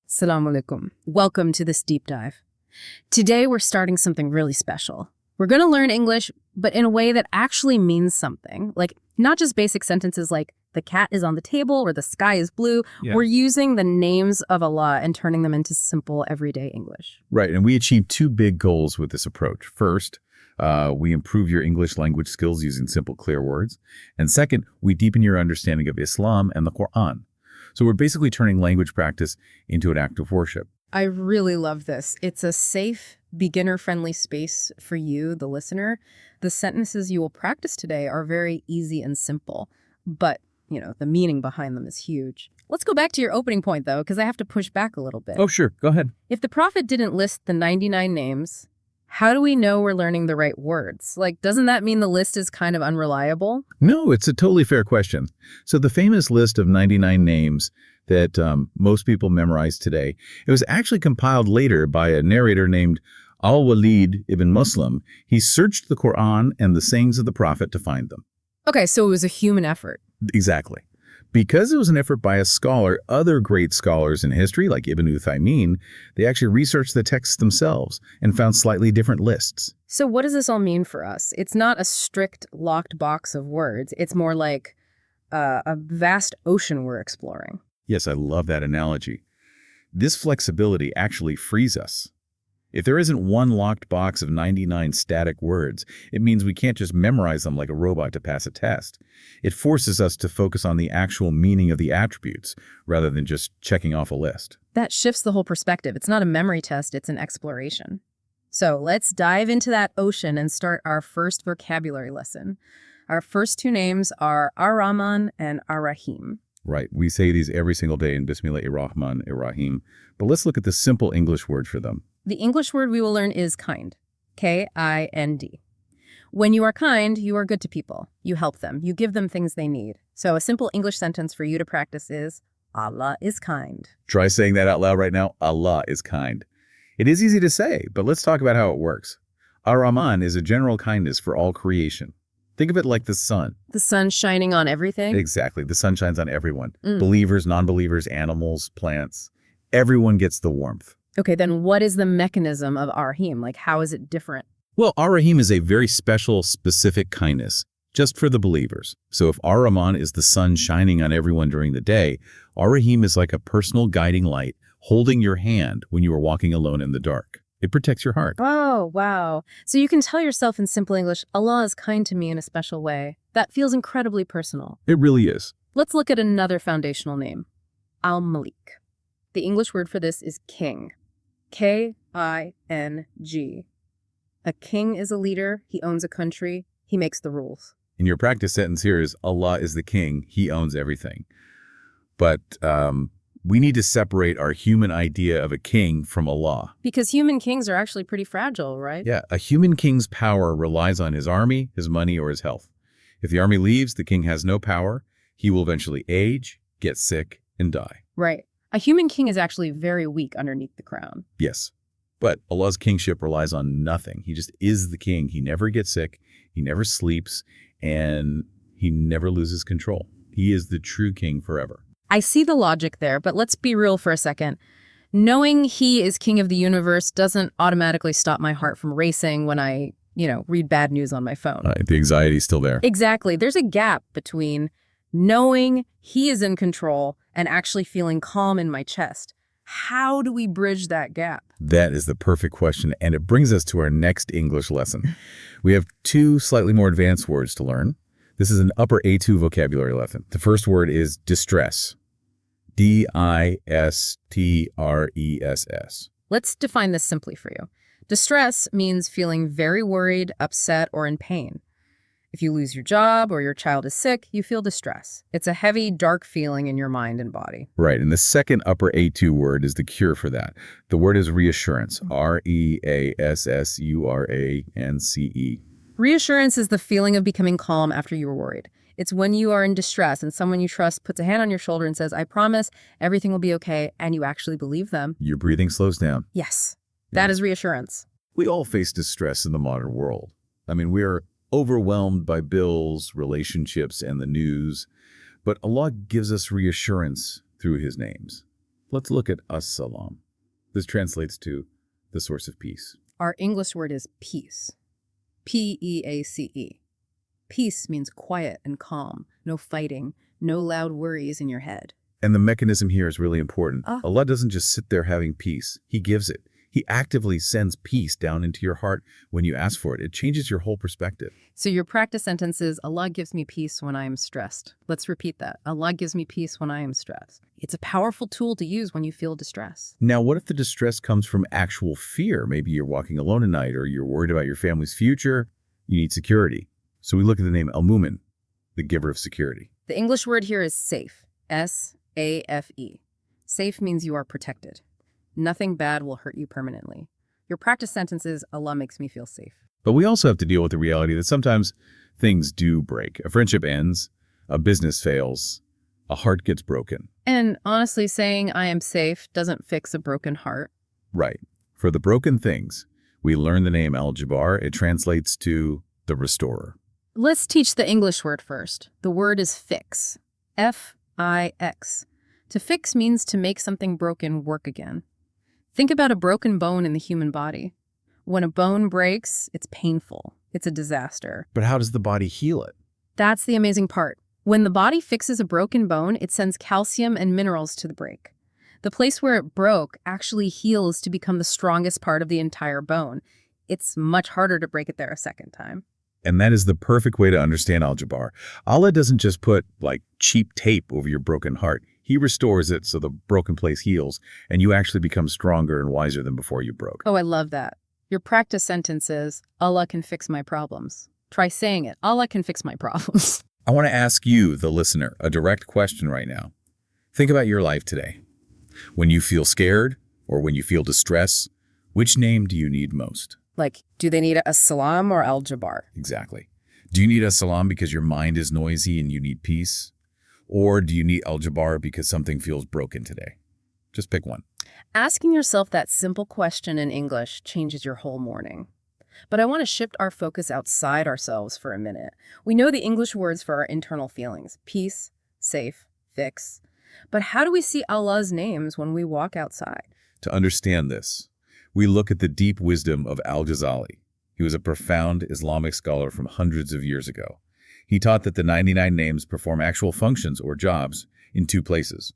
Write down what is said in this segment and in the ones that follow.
Assalamu alaikum. Welcome to this deep dive. Today we're starting something really special. We're going to learn English, but in a way that actually means something. Like, not just basic sentences like, the cat is on the table or the sky is blue. Yeah. We're using the names of Allah and turning them into simple, everyday English. Right, and we achieve two big goals with this approach. First, we improve your English language skills using simple, clear words. And second, we deepen your understanding of Islam and the Quran. So we're basically turning language practice into an act of worship. I really love this. It's a safe, beginner-friendly space for you, the listener. The sentences you will practice today are very easy and simple, but, the meaning behind them is huge. Let's go back to your opening point, though, because I have to push back a little bit. Oh, sure. Go ahead. If the Prophet didn't list the 99 names, how do we know we're learning the right words? Like, doesn't that mean the list is kind of unreliable? No, it's a totally fair question. So the famous list of 99 names that most people memorize today, it was actually compiled later by a narrator named Al-Walid ibn Muslim. He searched the Quran and the sayings of the Prophet to find them. Okay, so it was a human effort. Exactly. Because it was an effort by a scholar, other great scholars in history, like Ibn Uthaymin, they actually researched the texts themselves and found slightly different lists. So what does this all mean for us? It's not a strict locked box of words. It's more like a vast ocean we're exploring. Yes, I love that analogy. This flexibility actually frees us. If there isn't one locked box of 99 static words, it means we can't just memorize them like a robot to pass a test. It forces us to focus on the actual meaning of the attributes rather than just checking off a list. That shifts the whole perspective. It's not a memory test, it's an exploration. So let's dive into that ocean and start our first vocabulary lesson. Our first two names are Ar-Rahman and Ar-Rahim. Right. We say these every single day in Bismillahir-Rahman-ir-Rahim. But let's look at the simple English word for them. The English word we will learn is kind. K-I-N-D. When you are kind, you are good to people. You help them. You give them things they need. So a simple English sentence for you to practice is, Allah is kind. Try saying that out loud right now. Allah is kind. It is easy to say, but let's talk about how it works. Ar-Rahman is a general kindness for all creation. Think of it like the sun. The sun shining on everything? Exactly. The sun shines on everyone. Believers, non-believers, animals, plants. Everyone gets the warmth. Okay, then what is the mechanism of Ar-Rahim? Like, how is it different? Well, Ar-Rahim is a very special, specific kindness, just for the believers. So if Ar-Rahman is the sun shining on everyone during the day, Ar-Rahim is like a personal guiding light holding your hand when you are walking alone in the dark. It protects your heart. Oh, wow. So you can tell yourself in simple English, Allah is kind to me in a special way. That feels incredibly personal. It really is. Let's look at another foundational name, Al-Malik. The English word for this is king. K-I-N-G. A king is a leader. He owns a country. He makes the rules. And your practice sentence here is, Allah is the king. He owns everything. But we need to separate our human idea of a king from Allah. Because human kings are actually pretty fragile, right? Yeah, a human king's power relies on his army, his money, or his health. If the army leaves, the king has no power. He will eventually age, get sick, and die. Right. A human king is actually very weak underneath the crown. Yes. But Allah's kingship relies on nothing. He just is the king. He never gets sick, he never sleeps, and he never loses control. He is the true king forever. I see the logic there, but let's be real for a second. Knowing he is king of the universe doesn't automatically stop my heart from racing when I, read bad news on my phone. The anxiety is still there. Exactly. There's a gap between knowing he is in control and actually feeling calm in my chest. How do we bridge that gap? That is the perfect question, and it brings us to our next English lesson. We have two slightly more advanced words to learn. This is an upper A2 vocabulary lesson. The first word is distress. D-I-S-T-R-E-S-S. Let's define this simply for you. Distress means feeling very worried, upset, or in pain. If you lose your job or your child is sick, you feel distress. It's a heavy, dark feeling in your mind and body. Right, and the second upper A2 word is the cure for that. The word is reassurance. R-E-A-S-S-U-R-A-N-C-E. Reassurance is the feeling of becoming calm after you were worried. It's when you are in distress and someone you trust puts a hand on your shoulder and says, I promise everything will be okay, and you actually believe them. Your breathing slows down. Yes, that is reassurance. We all face distress in the modern world. I mean, we're overwhelmed by bills, relationships, and the news. But Allah gives us reassurance through his names. Let's look at As-Salam. This translates to the source of peace. Our English word is peace. P-E-A-C-E. Peace means quiet and calm, no fighting, no loud worries in your head. And the mechanism here is really important. Ah. Allah doesn't just sit there having peace. He gives it. He actively sends peace down into your heart when you ask for it. It changes your whole perspective. So your practice sentence is, Allah gives me peace when I am stressed. Let's repeat that. Allah gives me peace when I am stressed. It's a powerful tool to use when you feel distress. Now, what if the distress comes from actual fear? Maybe you're walking alone at night, or you're worried about your family's future. You need security. So we look at the name Al-Mumin, the giver of security. The English word here is safe. S-A-F-E. Safe means you are protected. Nothing bad will hurt you permanently. Your practice sentence is, Allah makes me feel safe. But we also have to deal with the reality that sometimes things do break. A friendship ends, a business fails, a heart gets broken. And honestly, saying I am safe doesn't fix a broken heart. Right. For the broken things, we learn the name Al-Jabbar. It translates to the restorer. Let's teach the English word first. The word is fix. F-I-X. To fix means to make something broken work again. Think about a broken bone in the human body. When a bone breaks, it's painful. It's a disaster. But how does the body heal it? That's the amazing part. When the body fixes a broken bone, it sends calcium and minerals to the break. The place where it broke actually heals to become the strongest part of the entire bone. It's much harder to break it there a second time. And that is the perfect way to understand Al-Jabbar. Allah doesn't just put, cheap tape over your broken heart. He restores it so the broken place heals, and you actually become stronger and wiser than before you broke. Oh, I love that. Your practice sentence is, Allah can fix my problems. Try saying it. Allah can fix my problems. I want to ask you, the listener, a direct question right now. Think about your life today. When you feel scared or when you feel distress, which name do you need most? Do they need a salam or Al-Jabbar? Exactly. Do you need a salam because your mind is noisy and you need peace? Or do you need Al-Jabbar because something feels broken today? Just pick one. Asking yourself that simple question in English changes your whole morning. But I want to shift our focus outside ourselves for a minute. We know the English words for our internal feelings: peace, safe, fix. But how do we see Allah's names when we walk outside? To understand this, we look at the deep wisdom of Al-Ghazali. He was a profound Islamic scholar from hundreds of years ago. He taught that the 99 names perform actual functions or jobs in two places.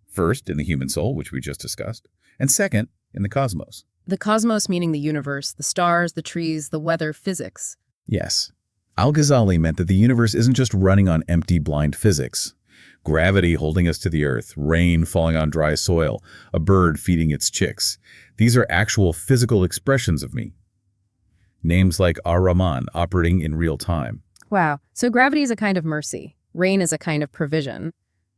First, in the human soul, which we just discussed, and second, in the cosmos. The cosmos meaning the universe, the stars, the trees, the weather, physics. Yes. Al-Ghazali meant that the universe isn't just running on empty, blind physics. Gravity holding us to the earth, rain falling on dry soil, a bird feeding its chicks. These are actual physical expressions of me. Names like Ar-Rahman operating in real time. Wow. So gravity is a kind of mercy. Rain is a kind of provision.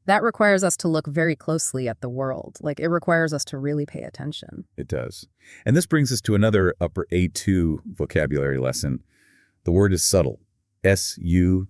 That requires us to look very closely at the world. It requires us to really pay attention. It does. And this brings us to another upper A2 vocabulary lesson. The word is subtle. S-U-B-T-L-E.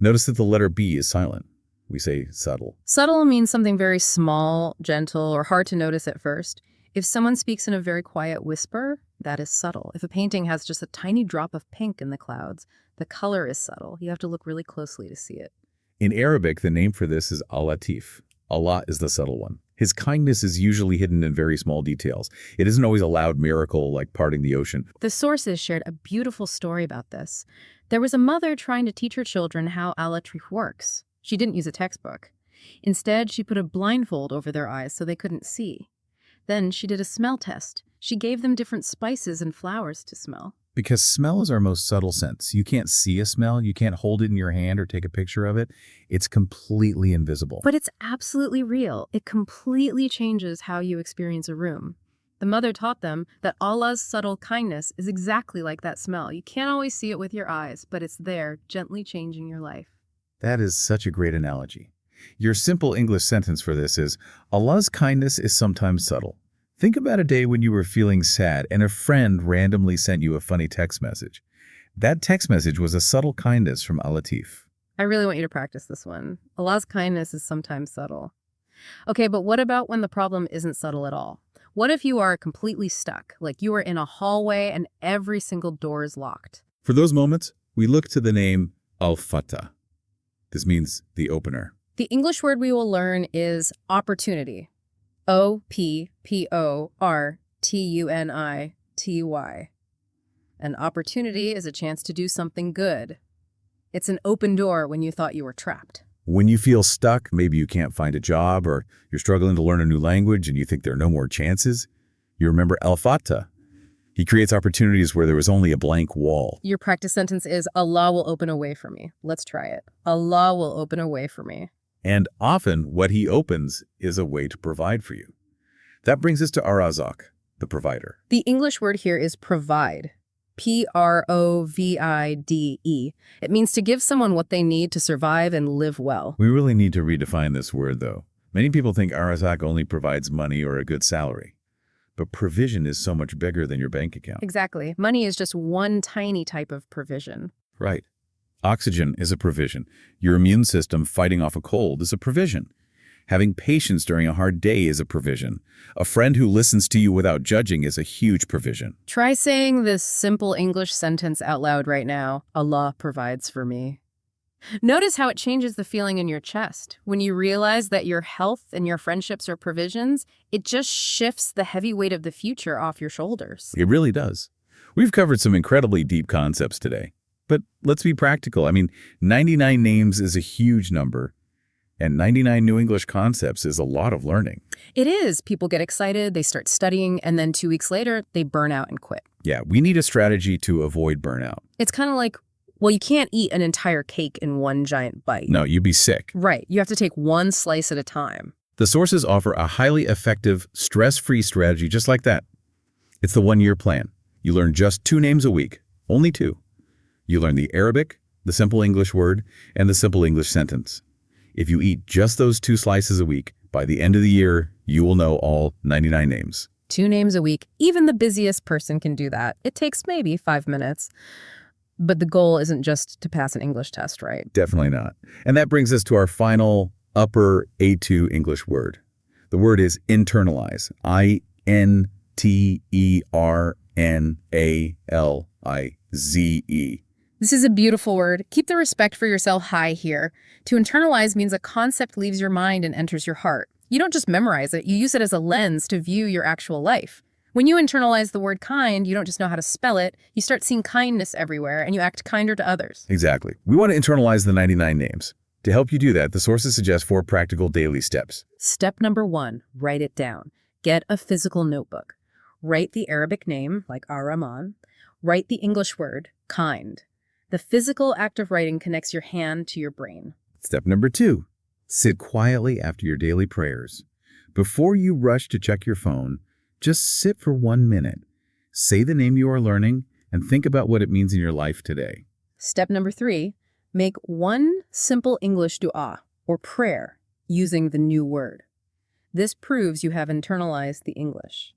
Notice that the letter B is silent. We say subtle. Subtle means something very small, gentle, or hard to notice at first. If someone speaks in a very quiet whisper, that is subtle. If a painting has just a tiny drop of pink in the clouds, the color is subtle. You have to look really closely to see it. In Arabic, the name for this is Al-Latif. Allah is the subtle one. His kindness is usually hidden in very small details. It isn't always a loud miracle like parting the ocean. The sources shared a beautiful story about this. There was a mother trying to teach her children how Al-Latif works. She didn't use a textbook. Instead, she put a blindfold over their eyes so they couldn't see. Then she did a smell test. She gave them different spices and flowers to smell. Because smell is our most subtle sense. You can't see a smell. You can't hold it in your hand or take a picture of it. It's completely invisible. But it's absolutely real. It completely changes how you experience a room. The mother taught them that Allah's subtle kindness is exactly like that smell. You can't always see it with your eyes, but it's there, gently changing your life. That is such a great analogy. Your simple English sentence for this is, Allah's kindness is sometimes subtle. Think about a day when you were feeling sad and a friend randomly sent you a funny text message. That text message was a subtle kindness from Al-Latif. I really want you to practice this one. Allah's kindness is sometimes subtle. Okay, but what about when the problem isn't subtle at all? What if you are completely stuck, like you are in a hallway and every single door is locked? For those moments, we look to the name Al-Fatah. This means the opener. The English word we will learn is opportunity. O-P-P-O-R-T-U-N-I-T-Y. An opportunity is a chance to do something good. It's an open door when you thought you were trapped. When you feel stuck, maybe you can't find a job or you're struggling to learn a new language and you think there are no more chances, you remember Al-Fatah. He creates opportunities where there was only a blank wall. Your practice sentence is, Allah will open a way for me. Let's try it. Allah will open a way for me. And often what he opens is a way to provide for you. That brings us to Ar-Razak, the provider. The English word here is provide. P-R-O-V-I-D-E. It means to give someone what they need to survive and live well. We really need to redefine this word, though. Many people think Ar-Razak only provides money or a good salary. But provision is so much bigger than your bank account. Exactly. Money is just one tiny type of provision. Right. Oxygen is a provision. Your immune system fighting off a cold is a provision. Having patience during a hard day is a provision. A friend who listens to you without judging is a huge provision. Try saying this simple English sentence out loud right now. Allah provides for me. Notice how it changes the feeling in your chest. When you realize that your health and your friendships are provisions, it just shifts the heavy weight of the future off your shoulders. It really does. We've covered some incredibly deep concepts today. But let's be practical. 99 names is a huge number. And 99 new English concepts is a lot of learning. It is. People get excited, they start studying, and then 2 weeks later, they burn out and quit. Yeah, we need a strategy to avoid burnout. It's kind of like, well, you can't eat an entire cake in one giant bite. No, you'd be sick. Right. You have to take one slice at a time. The sources offer a highly effective, stress-free strategy just like that. It's the one-year plan. You learn just 2 names a week, only 2. You learn the Arabic, the simple English word, and the simple English sentence. If you eat just those 2 slices a week, by the end of the year, you will know all 99 names. 2 names a week. Even the busiest person can do that. It takes maybe 5 minutes. But the goal isn't just to pass an English test, right? Definitely not. And that brings us to our final upper A2 English word. The word is internalize. I-N-T-E-R-N-A-L-I-Z-E. This is a beautiful word. Keep the respect for yourself high here. To internalize means a concept leaves your mind and enters your heart. You don't just memorize it, you use it as a lens to view your actual life. When you internalize the word kind, you don't just know how to spell it, you start seeing kindness everywhere and you act kinder to others. Exactly. We want to internalize the 99 names. To help you do that, the sources suggest 4 practical daily steps. Step number 1, write it down. Get a physical notebook. Write the Arabic name, like Ar-Rahman. Write the English word, kind. The physical act of writing connects your hand to your brain. Step number 2, sit quietly after your daily prayers. Before you rush to check your phone, just sit for 1 minute. Say the name you are learning and think about what it means in your life today. Step number 3, make one simple English dua, or prayer, using the new word. This proves you have internalized the English.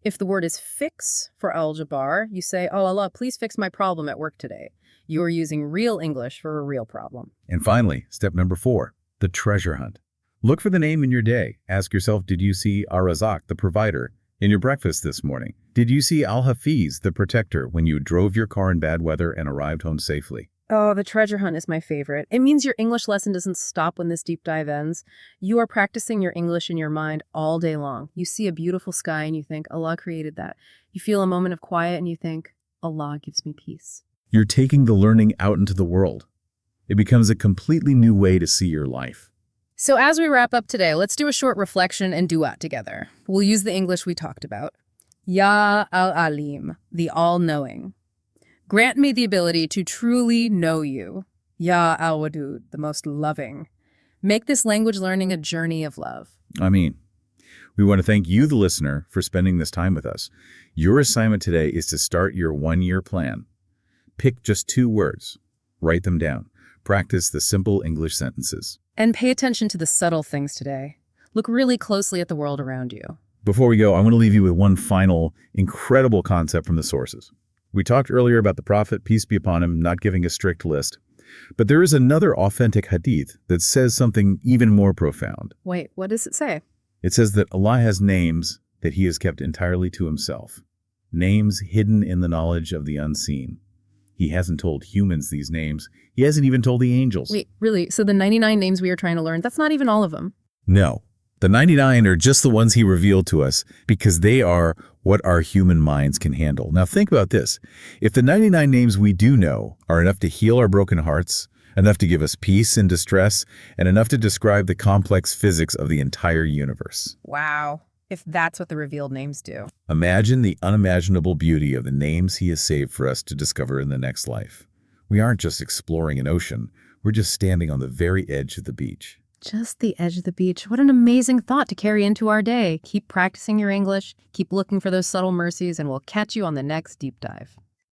If the word is fix for Al-Jabbar, you say, oh Allah, please fix my problem at work today. You are using real English for a real problem. And finally, step number 4, the treasure hunt. Look for the name in your day. Ask yourself, did you see Ar-Razak, the provider, in your breakfast this morning? Did you see Al-Hafiz, the protector, when you drove your car in bad weather and arrived home safely? Oh, the treasure hunt is my favorite. It means your English lesson doesn't stop when this deep dive ends. You are practicing your English in your mind all day long. You see a beautiful sky and you think, Allah created that. You feel a moment of quiet and you think, Allah gives me peace. You're taking the learning out into the world. It becomes a completely new way to see your life. So as we wrap up today, let's do a short reflection and duet together. We'll use the English we talked about. Ya al-Alim, the all-knowing. Grant me the ability to truly know you. Ya al-Wadud, the most loving. Make this language learning a journey of love. We want to thank you, the listener, for spending this time with us. Your assignment today is to start your 1-year plan. Pick just 2 words. Write them down. Practice the simple English sentences. And pay attention to the subtle things today. Look really closely at the world around you. Before we go, I want to leave you with one final incredible concept from the sources. We talked earlier about the Prophet, peace be upon him, not giving a strict list. But there is another authentic hadith that says something even more profound. Wait, what does it say? It says that Allah has names that he has kept entirely to himself. Names hidden in the knowledge of the unseen. He hasn't told humans these names. He hasn't even told the angels. Wait, really? So the 99 names we are trying to learn, that's not even all of them? No. The 99 are just the ones he revealed to us because they are what our human minds can handle. Now think about this. If the 99 names we do know are enough to heal our broken hearts, enough to give us peace in distress, and enough to describe the complex physics of the entire universe. Wow. If that's what the revealed names do. Imagine the unimaginable beauty of the names he has saved for us to discover in the next life. We aren't just exploring an ocean, we're just standing on the very edge of the beach. Just the edge of the beach. What an amazing thought to carry into our day. Keep practicing your English, keep looking for those subtle mercies, and we'll catch you on the next deep dive.